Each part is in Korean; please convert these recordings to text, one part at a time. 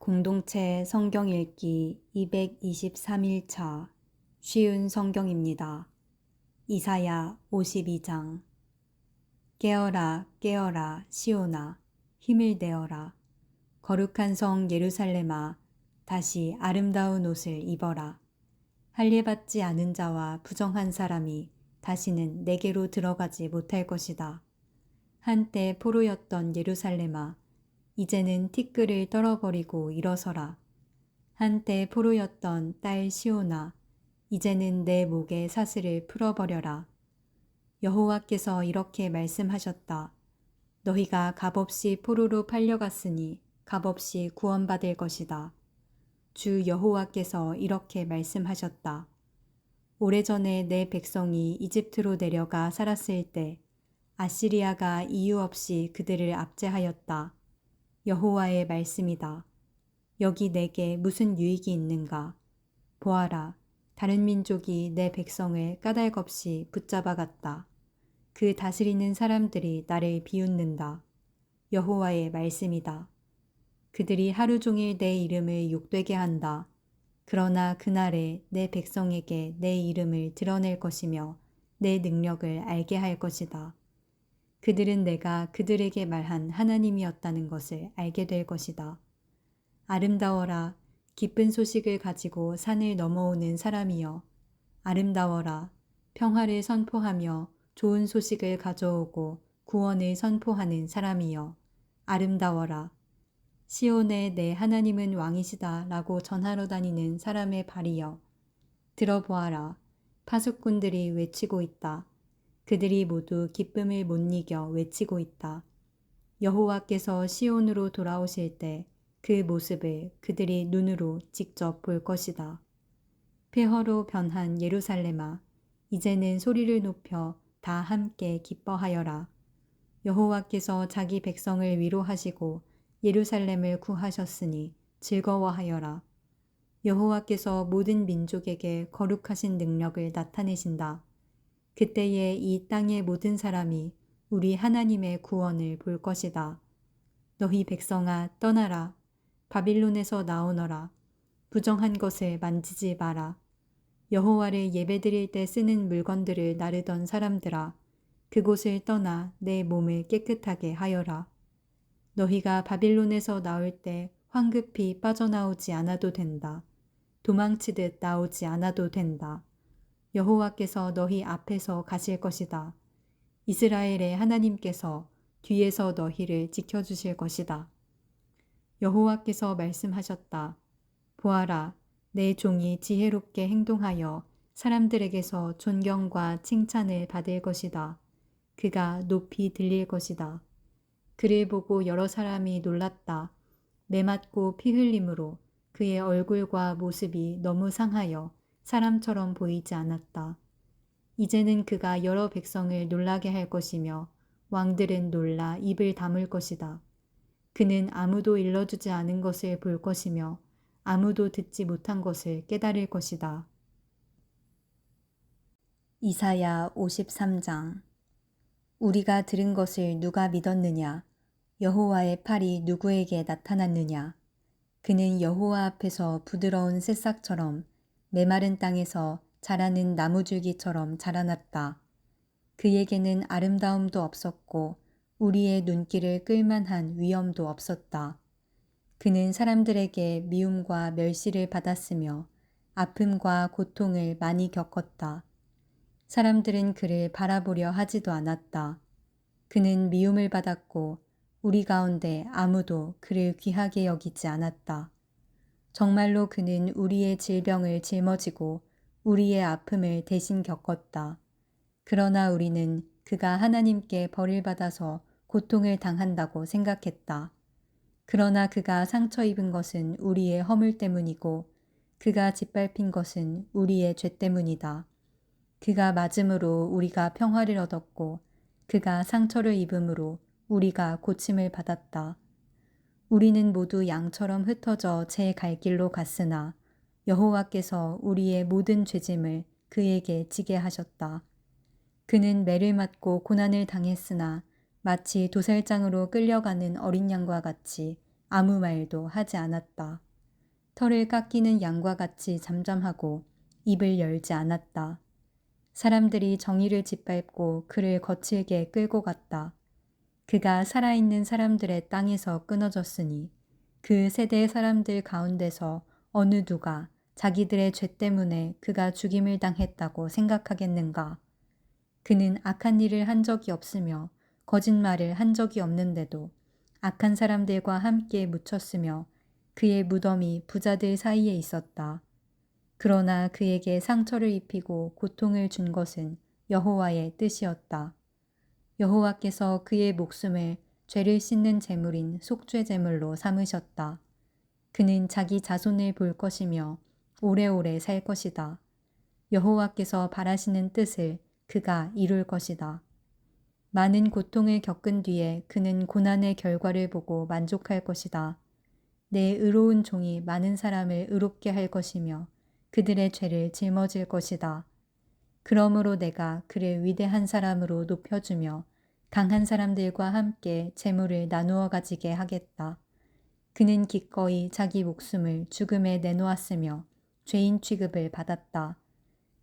공동체 성경 읽기 223일차 쉬운 성경입니다. 이사야 52장. 깨어라 깨어라 시온아, 힘을 내어라. 거룩한 성 예루살렘아, 다시 아름다운 옷을 입어라. 할례받지 않은 자와 부정한 사람이 다시는 내게로 들어가지 못할 것이다. 한때 포로였던 예루살렘아, 이제는 티끌을 떨어버리고 일어서라. 한때 포로였던 딸 시온아, 이제는 내 목의 사슬을 풀어버려라. 여호와께서 이렇게 말씀하셨다. 너희가 값없이 포로로 팔려갔으니 값없이 구원받을 것이다. 주 여호와께서 이렇게 말씀하셨다. 오래전에 내 백성이 이집트로 내려가 살았을 때 아시리아가 이유 없이 그들을 압제하였다. 여호와의 말씀이다. 여기 내게 무슨 유익이 있는가? 보아라, 다른 민족이 내 백성을 까닭없이 붙잡아갔다. 그 다스리는 사람들이 나를 비웃는다. 여호와의 말씀이다. 그들이 하루 종일 내 이름을 욕되게 한다. 그러나 그날에 내 백성에게 내 이름을 드러낼 것이며 내 능력을 알게 할 것이다. 그들은 내가 그들에게 말한 하나님이었다는 것을 알게 될 것이다. 아름다워라, 기쁜 소식을 가지고 산을 넘어오는 사람이여. 아름다워라, 평화를 선포하며 좋은 소식을 가져오고 구원을 선포하는 사람이여. 아름다워라. 시온에 내 하나님은 왕이시다 라고 전하러 다니는 사람의 발이여. 들어보아라, 파수꾼들이 외치고 있다. 그들이 모두 기쁨을 못 이겨 외치고 있다. 여호와께서 시온으로 돌아오실 때 그 모습을 그들이 눈으로 직접 볼 것이다. 폐허로 변한 예루살렘아, 이제는 소리를 높여 다 함께 기뻐하여라. 여호와께서 자기 백성을 위로하시고 예루살렘을 구하셨으니 즐거워하여라. 여호와께서 모든 민족에게 거룩하신 능력을 나타내신다. 그때에 이 땅의 모든 사람이 우리 하나님의 구원을 볼 것이다. 너희 백성아, 떠나라. 바빌론에서 나오너라. 부정한 것을 만지지 마라. 여호와를 예배드릴 때 쓰는 물건들을 나르던 사람들아, 그곳을 떠나 내 몸을 깨끗하게 하여라. 너희가 바빌론에서 나올 때 황급히 빠져나오지 않아도 된다. 도망치듯 나오지 않아도 된다. 여호와께서 너희 앞에서 가실 것이다. 이스라엘의 하나님께서 뒤에서 너희를 지켜주실 것이다. 여호와께서 말씀하셨다. 보아라, 내 종이 지혜롭게 행동하여 사람들에게서 존경과 칭찬을 받을 것이다. 그가 높이 들릴 것이다. 그를 보고 여러 사람이 놀랐다. 매맞고 피 흘림으로 그의 얼굴과 모습이 너무 상하여 사람처럼 보이지 않았다. 이제는 그가 여러 백성을 놀라게 할 것이며 왕들은 놀라 입을 다물 것이다. 그는 아무도 일러주지 않은 것을 볼 것이며 아무도 듣지 못한 것을 깨달을 것이다. 이사야 53장. 우리가 들은 것을 누가 믿었느냐? 여호와의 팔이 누구에게 나타났느냐? 그는 여호와 앞에서 부드러운 새싹처럼 메마른 땅에서 자라는 나무줄기처럼 자라났다. 그에게는 아름다움도 없었고 우리의 눈길을 끌만한 위엄도 없었다. 그는 사람들에게 미움과 멸시를 받았으며 아픔과 고통을 많이 겪었다. 사람들은 그를 바라보려 하지도 않았다. 그는 미움을 받았고 우리 가운데 아무도 그를 귀하게 여기지 않았다. 정말로 그는 우리의 질병을 짊어지고 우리의 아픔을 대신 겪었다. 그러나 우리는 그가 하나님께 벌을 받아서 고통을 당한다고 생각했다. 그러나 그가 상처 입은 것은 우리의 허물 때문이고 그가 짓밟힌 것은 우리의 죄 때문이다. 그가 맞음으로 우리가 평화를 얻었고 그가 상처를 입음으로 우리가 고침을 받았다. 우리는 모두 양처럼 흩어져 제 갈 길로 갔으나 여호와께서 우리의 모든 죄짐을 그에게 지게 하셨다. 그는 매를 맞고 고난을 당했으나 마치 도살장으로 끌려가는 어린 양과 같이 아무 말도 하지 않았다. 털을 깎이는 양과 같이 잠잠하고 입을 열지 않았다. 사람들이 정의를 짓밟고 그를 거칠게 끌고 갔다. 그가 살아있는 사람들의 땅에서 끊어졌으니 그 세대의 사람들 가운데서 어느 누가 자기들의 죄 때문에 그가 죽임을 당했다고 생각하겠는가? 그는 악한 일을 한 적이 없으며 거짓말을 한 적이 없는데도 악한 사람들과 함께 묻혔으며 그의 무덤이 부자들 사이에 있었다. 그러나 그에게 상처를 입히고 고통을 준 것은 여호와의 뜻이었다. 여호와께서 그의 목숨을 죄를 씻는 제물인 속죄 제물로 삼으셨다. 그는 자기 자손을 볼 것이며 오래오래 살 것이다. 여호와께서 바라시는 뜻을 그가 이룰 것이다. 많은 고통을 겪은 뒤에 그는 고난의 결과를 보고 만족할 것이다. 내 의로운 종이 많은 사람을 의롭게 할 것이며 그들의 죄를 짊어질 것이다. 그러므로 내가 그를 위대한 사람으로 높여주며 강한 사람들과 함께 재물을 나누어 가지게 하겠다. 그는 기꺼이 자기 목숨을 죽음에 내놓았으며 죄인 취급을 받았다.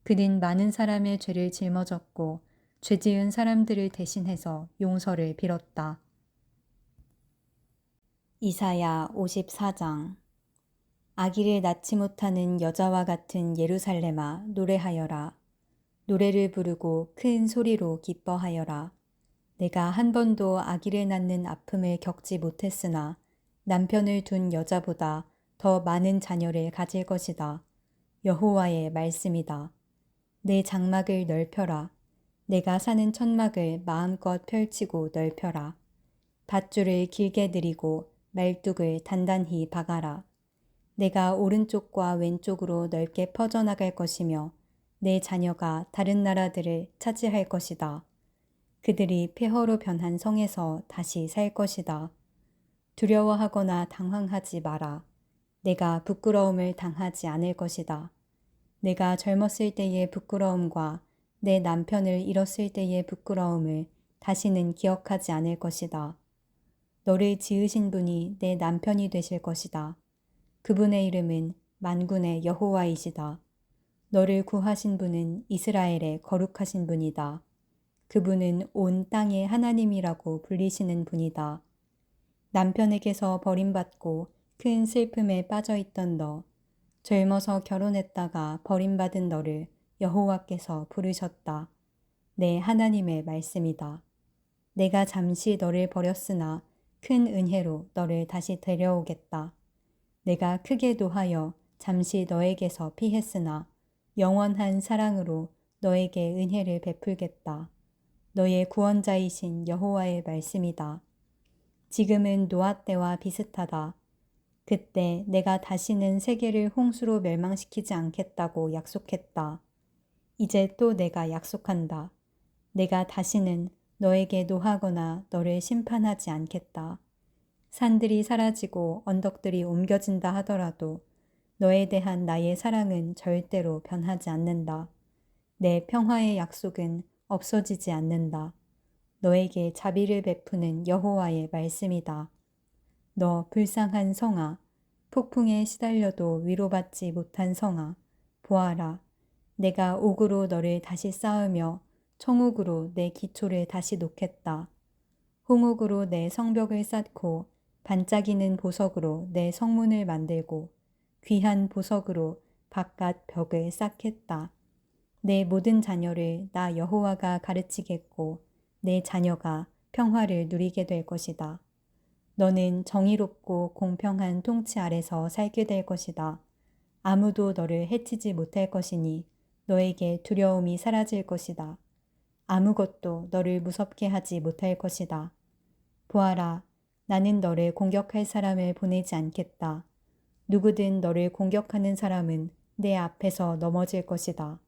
그는 많은 사람의 죄를 짊어졌고 죄 지은 사람들을 대신해서 용서를 빌었다. 이사야 54장. 아기를 낳지 못하는 여자와 같은 예루살렘아, 노래하여라. 노래를 부르고 큰 소리로 기뻐하여라. 내가 한 번도 아기를 낳는 아픔을 겪지 못했으나 남편을 둔 여자보다 더 많은 자녀를 가질 것이다. 여호와의 말씀이다. 내 장막을 넓혀라. 내가 사는 천막을 마음껏 펼치고 넓혀라. 밧줄을 길게 들이고 말뚝을 단단히 박아라. 내가 오른쪽과 왼쪽으로 넓게 퍼져나갈 것이며 내 자녀가 다른 나라들을 차지할 것이다. 그들이 폐허로 변한 성에서 다시 살 것이다. 두려워하거나 당황하지 마라. 내가 부끄러움을 당하지 않을 것이다. 내가 젊었을 때의 부끄러움과 내 남편을 잃었을 때의 부끄러움을 다시는 기억하지 않을 것이다. 너를 지으신 분이 내 남편이 되실 것이다. 그분의 이름은 만군의 여호와이시다. 너를 구하신 분은 이스라엘의 거룩하신 분이다. 그분은 온 땅의 하나님이라고 불리시는 분이다. 남편에게서 버림받고 큰 슬픔에 빠져있던 너, 젊어서 결혼했다가 버림받은 너를 여호와께서 부르셨다. 내 하나님의 말씀이다. 내가 잠시 너를 버렸으나 큰 은혜로 너를 다시 데려오겠다. 내가 크게 노하여 잠시 너에게서 피했으나 영원한 사랑으로 너에게 은혜를 베풀겠다. 너의 구원자이신 여호와의 말씀이다. 지금은 노아 때와 비슷하다. 그때 내가 다시는 세계를 홍수로 멸망시키지 않겠다고 약속했다. 이제 또 내가 약속한다. 내가 다시는 너에게 노하거나 너를 심판하지 않겠다. 산들이 사라지고 언덕들이 옮겨진다 하더라도 너에 대한 나의 사랑은 절대로 변하지 않는다. 내 평화의 약속은 없어지지 않는다. 너에게 자비를 베푸는 여호와의 말씀이다. 너 불쌍한 성아, 폭풍에 시달려도 위로받지 못한 성아, 보아라. 내가 옥으로 너를 다시 쌓으며 청옥으로 내 기초를 다시 놓겠다. 홍옥으로 내 성벽을 쌓고 반짝이는 보석으로 내 성문을 만들고 귀한 보석으로 바깥 벽을 쌓겠다. 내 모든 자녀를 나 여호와가 가르치겠고 내 자녀가 평화를 누리게 될 것이다. 너는 정의롭고 공평한 통치 아래서 살게 될 것이다. 아무도 너를 해치지 못할 것이니 너에게 두려움이 사라질 것이다. 아무것도 너를 무섭게 하지 못할 것이다. 보아라, 나는 너를 공격할 사람을 보내지 않겠다. 누구든 너를 공격하는 사람은 내 앞에서 넘어질 것이다.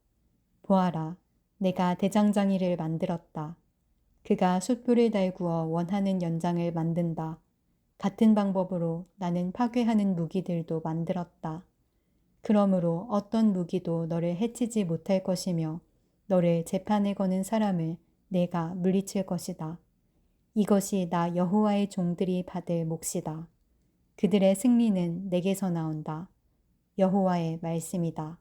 보아라, 내가 대장장이를 만들었다. 그가 숯불을 달구어 원하는 연장을 만든다. 같은 방법으로 나는 파괴하는 무기들도 만들었다. 그러므로 어떤 무기도 너를 해치지 못할 것이며 너를 재판에 거는 사람을 내가 물리칠 것이다. 이것이 나 여호와의 종들이 받을 몫이다. 그들의 승리는 내게서 나온다. 여호와의 말씀이다.